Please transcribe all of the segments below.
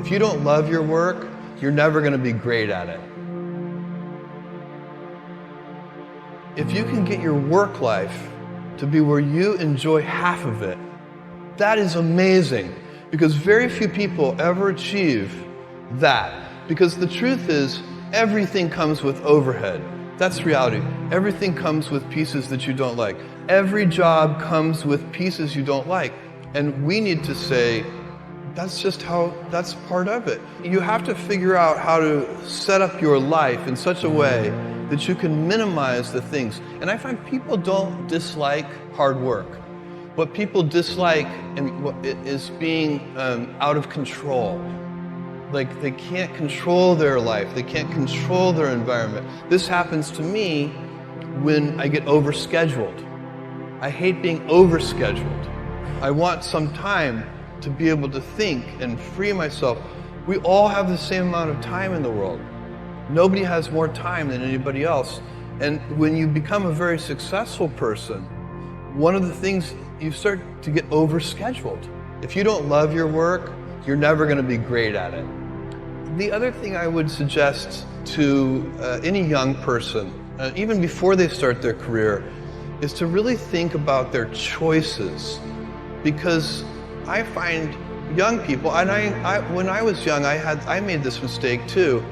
If you don't love your work, you're never going to be great at it. If you can get your work life to be where you enjoy half of it, that is amazing, because very few people ever achieve that. Because the truth is, everything comes with overhead. That's reality. Everything comes with pieces that you don't like. Every job comes with pieces you don't like. And we need to say, that's part of it. You have to figure out how to set up your life in such a way that you can minimize the things. And I find people don't dislike hard work. What people dislike is being out of control. Like, they can't control their life. They can't control their environment. This happens to me when I get overscheduled. I hate being overscheduled. I want some time to be able to think and free myself. We all have the same amount of time in the world. Nobody has more time than anybody else. And when you become a very successful person, one of the things, you start to get overscheduled. If you don't love your work, you're never going to be great at it. The other thing I would suggest to any young person, even before they start their career, is to really think about their choices. Because I find young people, and when I was young, I made this mistake too.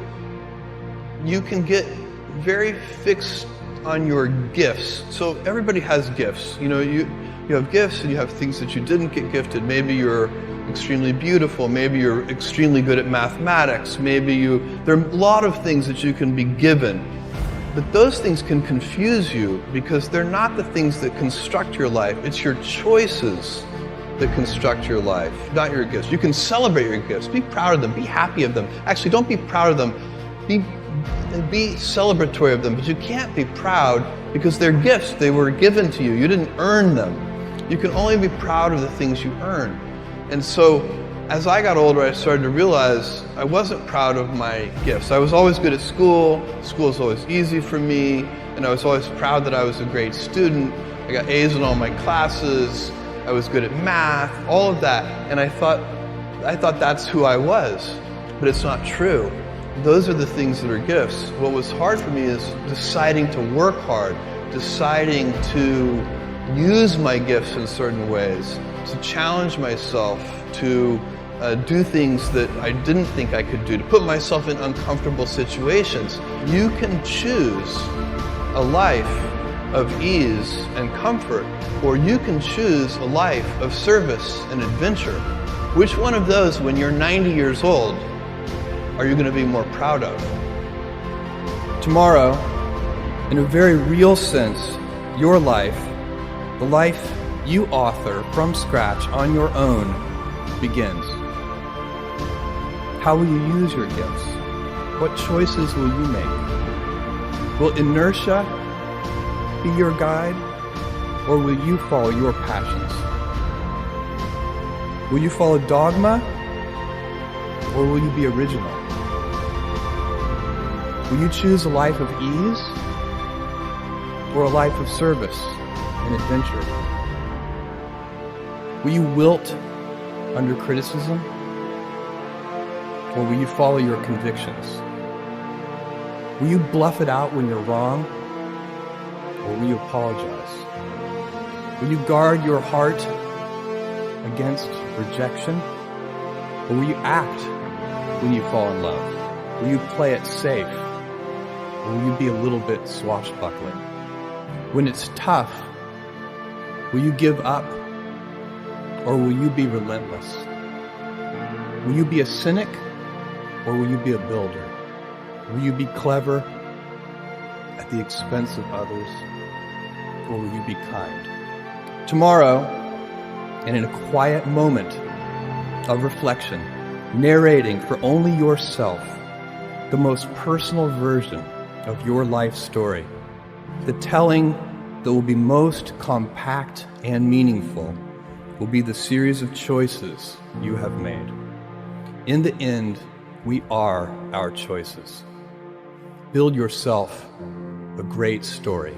You can get very fixed on your gifts. So everybody has gifts. You know, you have gifts and you have things that you didn't get gifted. Maybe you're extremely beautiful. Maybe you're extremely good at mathematics. There are a lot of things that you can be given. But those things can confuse you because they're not the things that construct your life. It's your choices that construct your life, not your gifts. You can celebrate your gifts. Be proud of them. Be happy of them. Actually, don't be proud of them. Be celebratory of them. But you can't be proud because they're gifts. They were given to you. You didn't earn them. You can only be proud of the things you earn. And so, as I got older, I started to realize I wasn't proud of my gifts. I was always good at school. School was always easy for me. And I was always proud that I was a great student. I got A's in all my classes. I was good at math, all of that. And I thought that's who I was. But it's not true. Those are the things that are gifts. What was hard for me is deciding to work hard, deciding to use my gifts in certain ways, to challenge myself, to do things that I didn't think I could do, to put myself in uncomfortable situations. You can choose a life of ease and comfort, or you can choose a life of service and adventure. Which one of those, when you're 90 years old, are you going to be more proud of? Tomorrow, in a very real sense, your life, the life you author from scratch on your own, begins. How will you use your gifts? What choices will you make? Will inertia be your guide, or will you follow your passions? Will you follow dogma, or will you be original? Will you choose a life of ease, or a life of service and adventure? Will you wilt under criticism, or will you follow your convictions? Will you bluff it out when you're wrong, or will you apologize? Will you guard your heart against rejection, or will you act when you fall in love? Will you play it safe, or will you be a little bit swashbuckling? When it's tough, will you give up, or will you be relentless? Will you be a cynic, or will you be a builder? Will you be clever at the expense of others, or will you be kind? Tomorrow, and in a quiet moment of reflection, narrating for only yourself the most personal version of your life story, the telling that will be most compact and meaningful will be the series of choices you have made. In the end, we are our choices. Build yourself a great story.